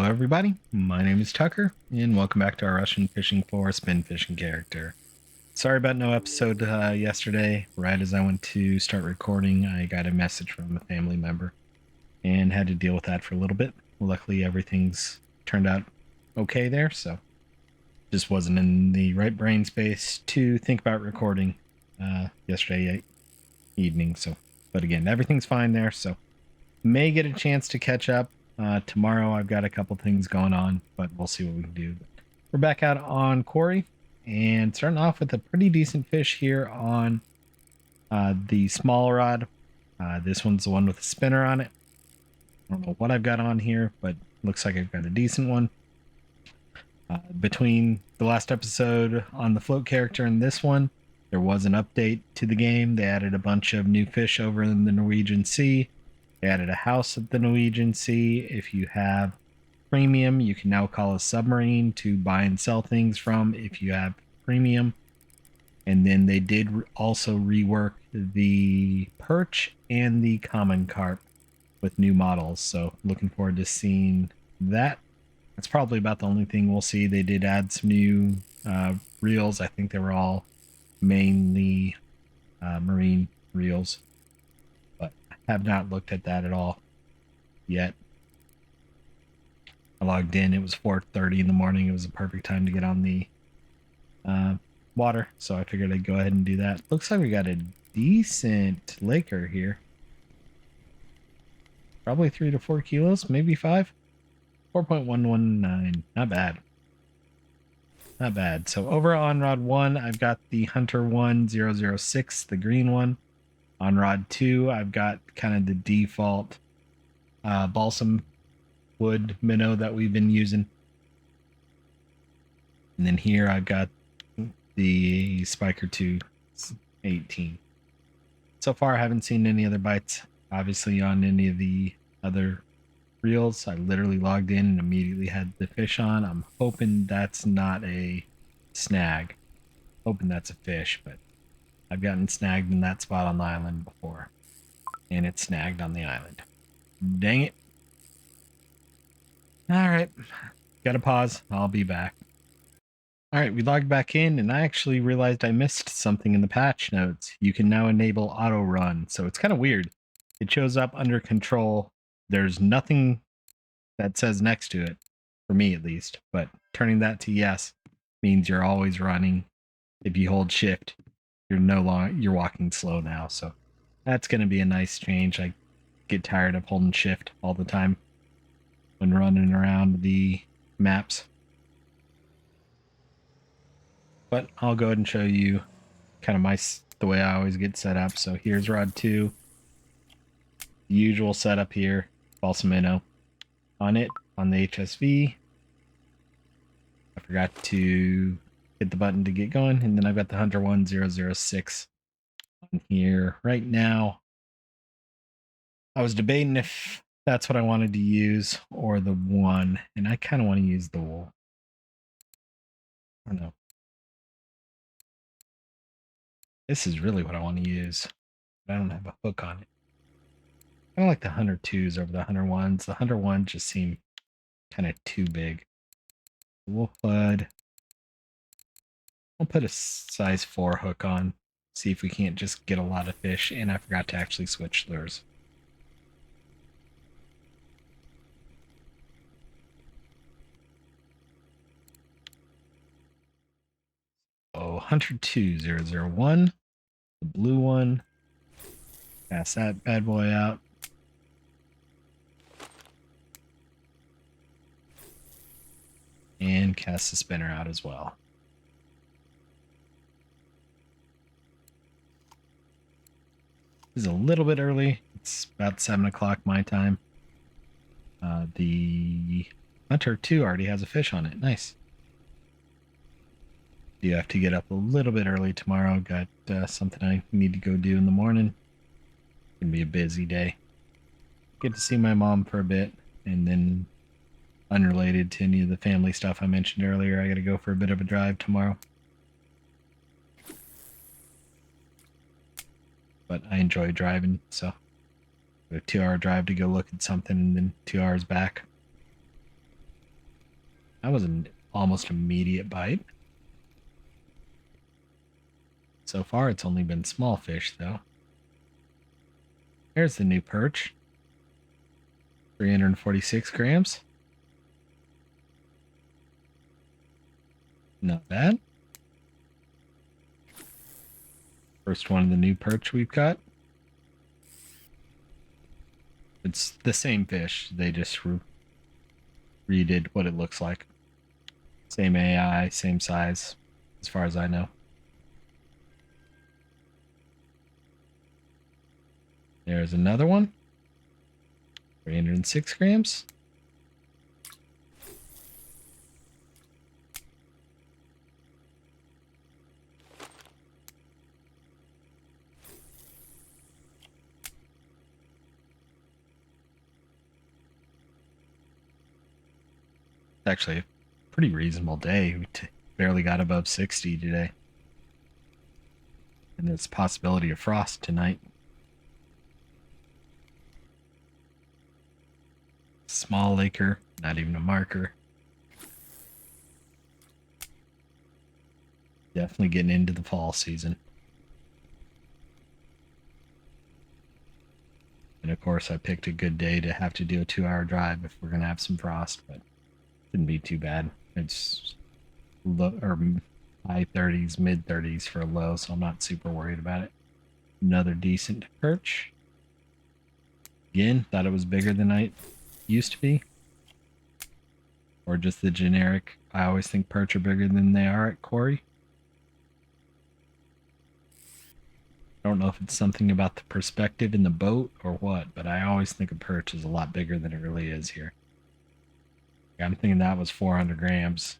everybody. My name is Tucker, and welcome back to our Russian Fishing for Spin Fishing character. Sorry about no episode yesterday. Right as I went to start recording, I got a message from a family member and had to deal with that for a little bit. Luckily, everything's turned out okay there, so just wasn't in the right brain space to think about recording yesterday evening. But again, everything's fine there, so may get a chance to catch up. Tomorrow I've got a couple things going on, but we'll see what we can do. We're back out on Kuori and starting off with a pretty decent fish here on the small rod. This one's the one with a spinner on it. I don't know what I've got on here, but looks like I've got a decent one. Between the last episode on the float character and this one, there was an update to the game. They added a bunch of new fish over in the Norwegian Sea. They added a house at the Norwegian Sea. If you have premium, you can now call a submarine to buy and sell things from if you have premium. And then they did also rework the perch and the common carp with new models. So looking forward to seeing that. That's probably about the only thing we'll see. They did add some new reels. I think they were all mainly marine reels. Have not looked at that at all yet. I logged in. It was 4:30 in the morning. It was a perfect time to get on the water, so I figured I'd go ahead and do that. Looks like we got a decent laker here. Probably 3 to 4 kilos, maybe 5. 4.119. Not bad. Not bad. So over on rod 1, I've got the Hunter 1006, the green one. On rod 2, I've got kind of the default balsam wood minnow that we've been using. And then here I've got the Spiker 218. So far, I haven't seen any other bites, obviously, on any of the other reels. I literally logged in and immediately had the fish on. I'm hoping that's not a snag. Hoping that's a fish, but I've gotten snagged in that spot on the island before. And it's snagged on the island. Dang it. Alright. Gotta pause. I'll be back. Alright, we logged back in and I actually realized I missed something in the patch notes. You can now enable auto run. So it's kind of weird. It shows up under control. There's nothing that says next to it. For me at least. But turning that to yes means you're always running. If you hold shift, you're walking slow now, so that's going to be a nice change. I get tired of holding shift all the time when running around the maps. But I'll go ahead and show you kind of the way I always get set up. So here's rod 2. The usual setup here, balsam minnow on it on the HSV. I forgot to hit the button to get going, and then I've got the Hunter 1006 on here right now. I was debating if that's what I wanted to use or the one, and I kind of want to use the wool. I don't know. This is really what I want to use, but I don't have a hook on it. I don't like the Hunter 2s over the Hunter 1s. The Hunter 1s just seem kind of too big. We'll put a size 4 hook on. See if we can't just get a lot of fish. And I forgot to actually switch lures. Oh, Hunter 2001. The blue one. Pass that bad boy out. And cast the spinner out as well. It's a little bit early. It's about 7 o'clock my time. The Hunter 2 already has a fish on it. Nice. Do have to get up a little bit early tomorrow. Got something I need to go do in the morning. It's gonna be a busy day. Get to see my mom for a bit, and then unrelated to any of the family stuff I mentioned earlier, I gotta go for a bit of a drive tomorrow. But I enjoy driving, so a 2-hour drive to go look at something and then 2 hours back. That was an almost immediate bite. So far, it's only been small fish, though. There's the new perch. 346 grams. Not bad. First one of the new perch we've got. It's the same fish. They just redid what it looks like. Same AI, same size, as far as I know. There's another one. 306 grams. It's actually a pretty reasonable day. We barely got above 60 today. And there's a possibility of frost tonight. Small laker, not even a marker. Definitely getting into the fall season. And of course, I picked a good day to have to do a 2-hour drive if we're going to have some frost, but it shouldn't be too bad. It's low, or high 30s, mid 30s for a low, so I'm not super worried about it. Another decent perch. Again, thought it was bigger than I used to be. Or just the generic, I always think perch are bigger than they are at Kuori. I don't know if it's something about the perspective in the boat or what, but I always think a perch is a lot bigger than it really is here. I'm thinking that was 400 grams.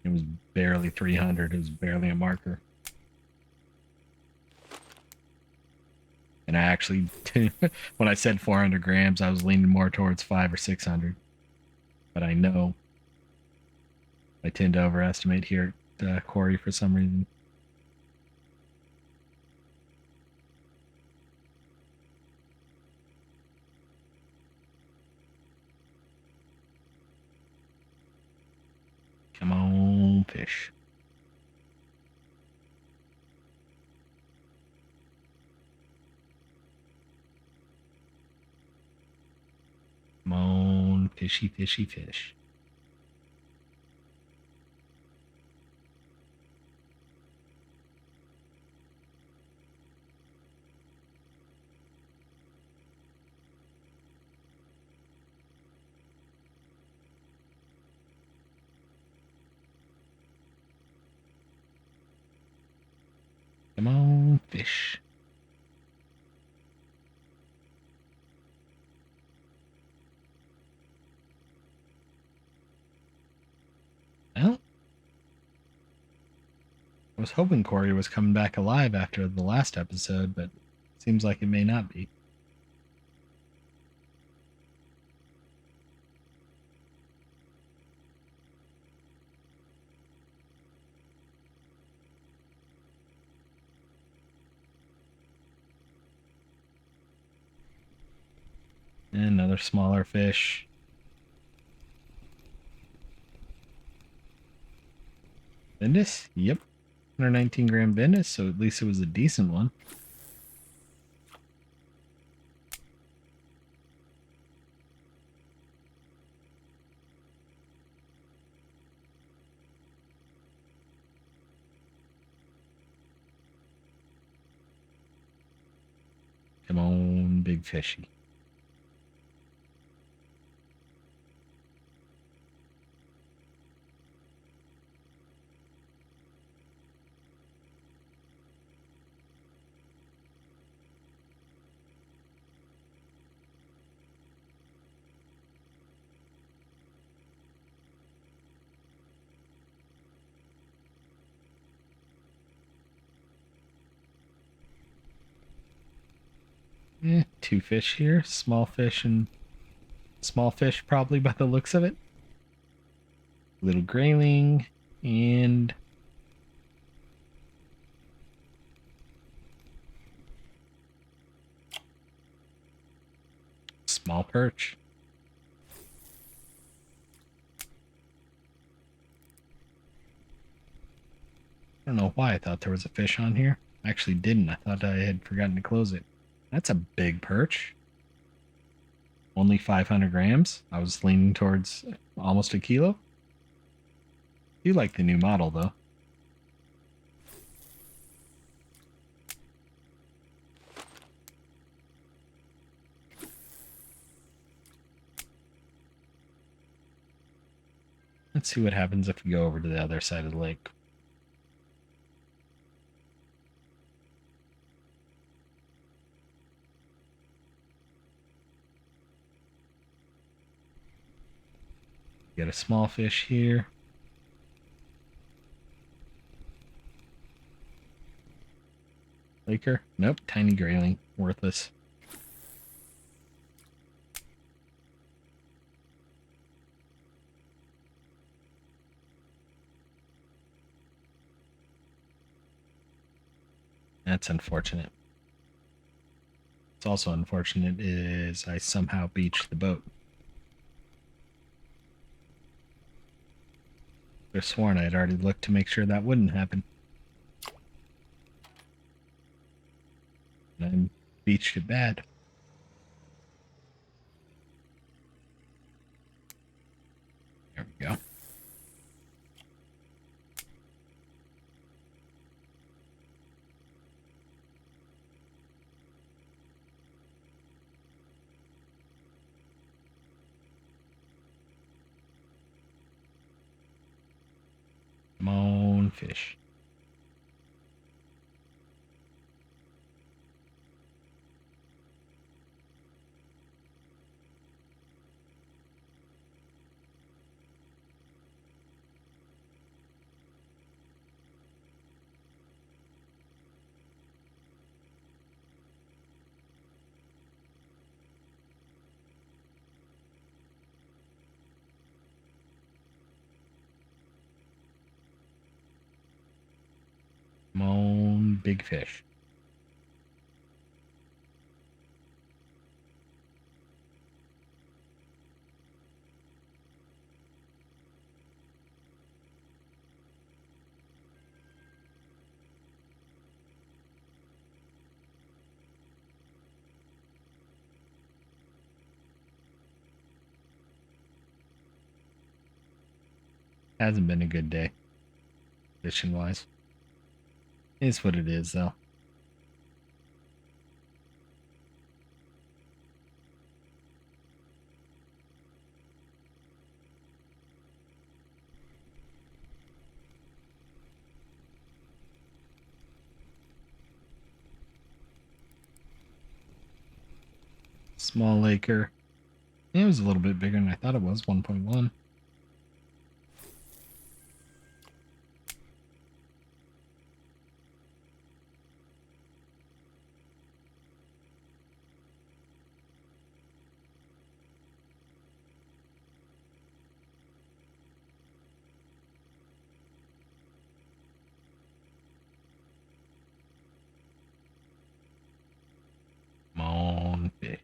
It was barely 300. It was barely a marker. And I actually, when I said 400 grams, I was leaning more towards 500 or 600. But I know I tend to overestimate here at Kuori for some reason. Come on, fish. Come on, fishy, fishy, fish. Come on, fish. Well, I was hoping Kuori was coming back alive after the last episode, but seems like it may not be. And another smaller fish. Vindus? Yep. 119 gram Vindus, so at least it was a decent one. Come on, big fishy. Two fish here. Small fish and small fish probably by the looks of it. Little grayling and small perch. don't know why I thought there was a fish on here. I actually didn't. I thought I had forgotten to close it. That's a big perch. Only 500 grams. I was leaning towards almost a kilo. You like the new model, though. Let's see what happens if we go over to the other side of the lake. Get a small fish here. Laker? Nope, tiny grayling. Worthless. That's unfortunate. It's also unfortunate is I somehow beached the boat. I've sworn I'd already looked to make sure that wouldn't happen. And I beached it bad. There we go. Come on, fish. Come on, big fish. Hasn't been a good day, fishing wise. Is what it is, though. Small laker. It was a little bit bigger than I thought it was. 1.1. Come on, fish.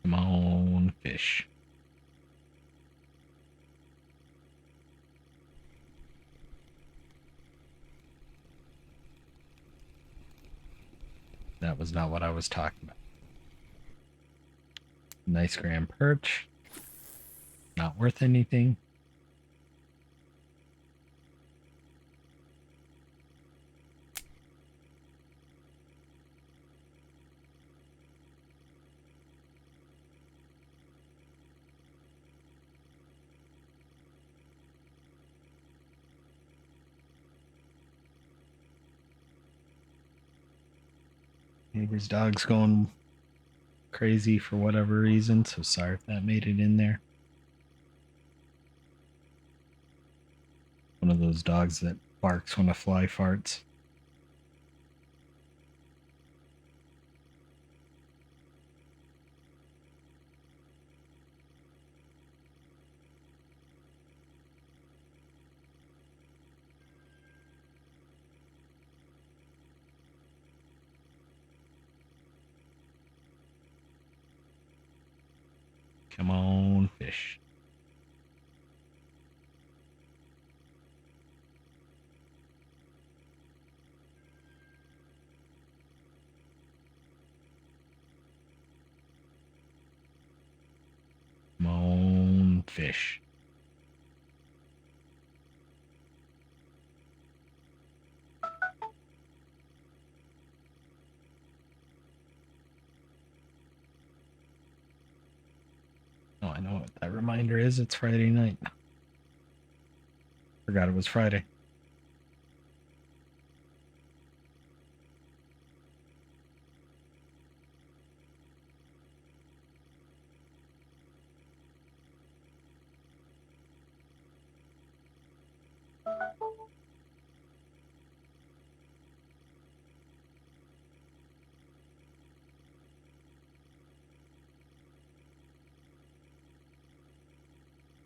Come on, fish. That was not what I was talking about. Nice gram perch. Not worth anything. Neighbor's dog's going crazy for whatever reason, so sorry if that made it in there. One of those dogs that barks when a fly farts. Come on, fish. Come on, fish. Oh, I know what that reminder is. It's Friday night. Forgot it was Friday.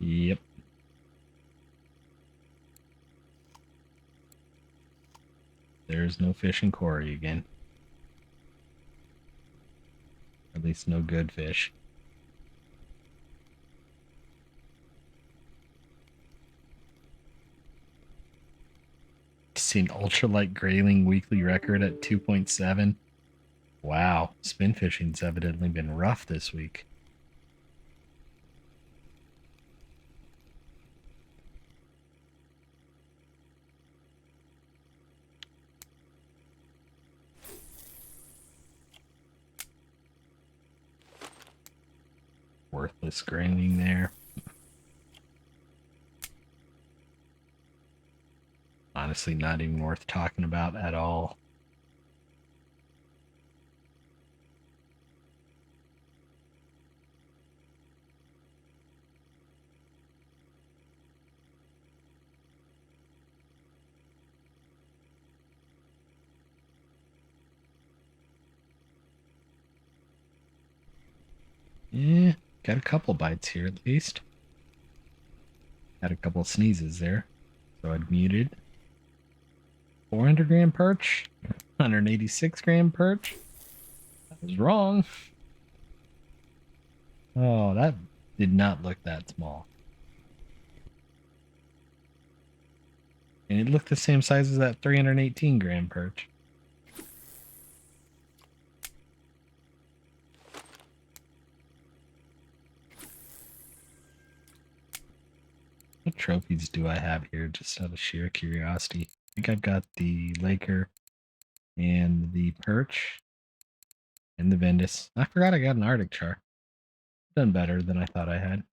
Yep. There's no fish in Kuori again. At least no good fish. Seen ultralight grayling weekly record at 2.7. Wow, spin fishing's evidently been rough this week. Worthless grayling there. Honestly, not even worth talking about at all. Yeah, got a couple bites here at least. Had a couple sneezes there, so I'd muted. 400 gram perch, 186 gram perch. I was wrong. Oh, that did not look that small. And it looked the same size as that 318 gram perch. What trophies do I have here, just out of sheer curiosity? I think I've got the Laker and the perch and the Ventus. I forgot I got an Arctic char. Done better than I thought I had.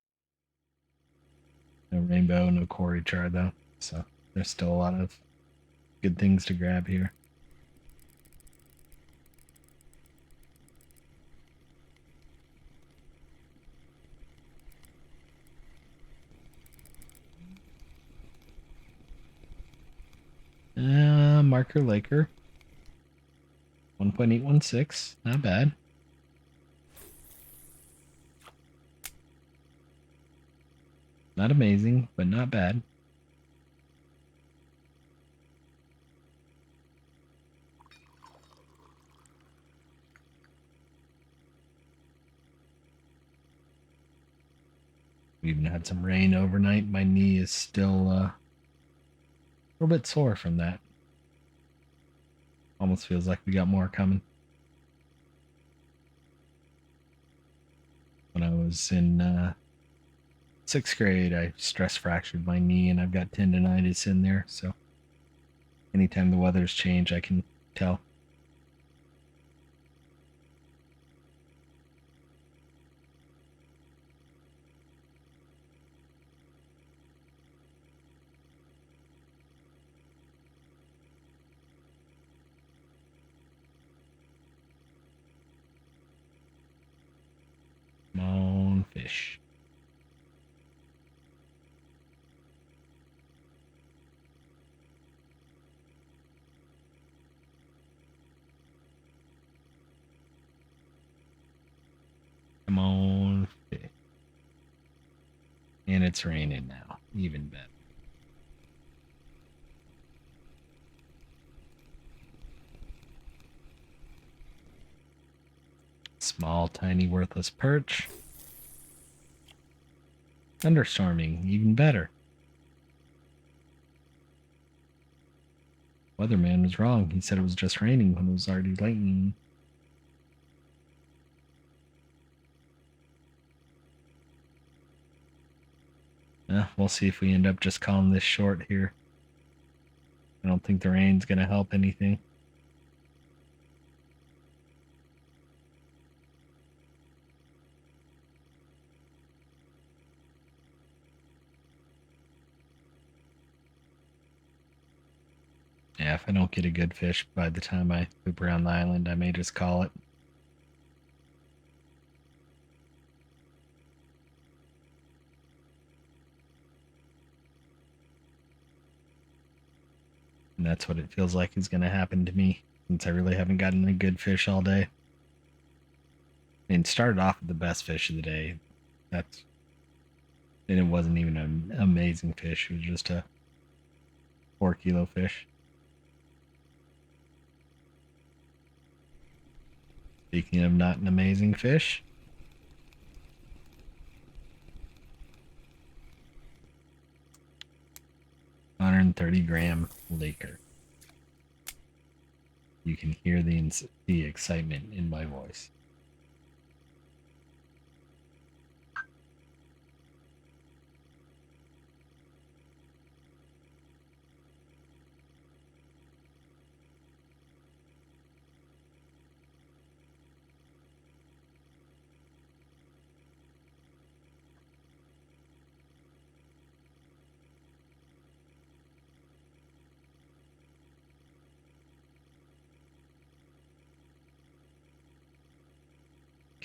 No rainbow, no Kuori char though, so there's still a lot of good things to grab here. Marker Laker. 1.816, not bad. Not amazing, but not bad. We even had some rain overnight. My knee is still a little bit sore from that. Almost feels like we got more coming. When I was in 6th grade, I stress fractured my knee, and I've got tendonitis in there. So anytime the weather's change, I can tell. fish. Come on, fish. And it's raining now. Even better. Small, tiny, worthless perch. Thunderstorming, even better. Weatherman was wrong. He said it was just raining when it was already lightning. We'll see if we end up just calling this short here. I don't think the rain's going to help anything. Yeah, if I don't get a good fish by the time I poop around the island, I may just call it. And that's what it feels like is going to happen to me, since I really haven't gotten a good fish all day. And started off with the best fish of the day. And it wasn't even an amazing fish. It was just a 4-kilo fish. Speaking of not an amazing fish, 130-gram Laker. You can hear the excitement in my voice.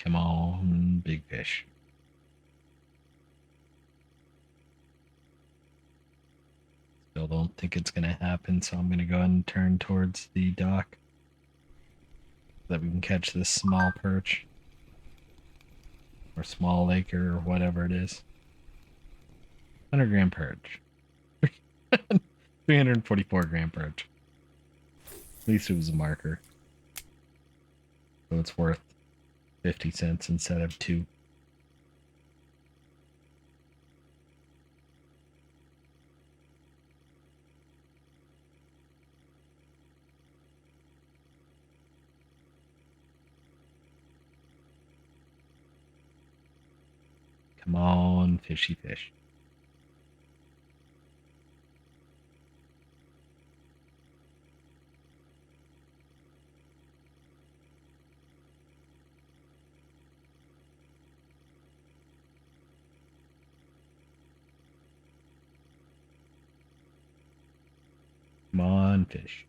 Come on, big fish. Still don't think it's going to happen, so I'm going to go ahead and turn towards the dock so that we can catch this small perch or small laker or whatever it is. 100-gram perch. 344-gram perch. At least it was a marker. So it's worth 50 cents instead of 2. Come on, fishy fish. Come on, fish.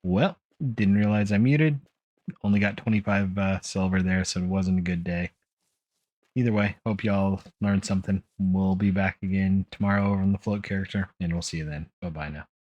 Well, didn't realize I muted. Only got 25 silver there, so it wasn't a good day. Either way, hope y'all learned something. We'll be back again tomorrow over on the float character, and we'll see you then. Bye bye now.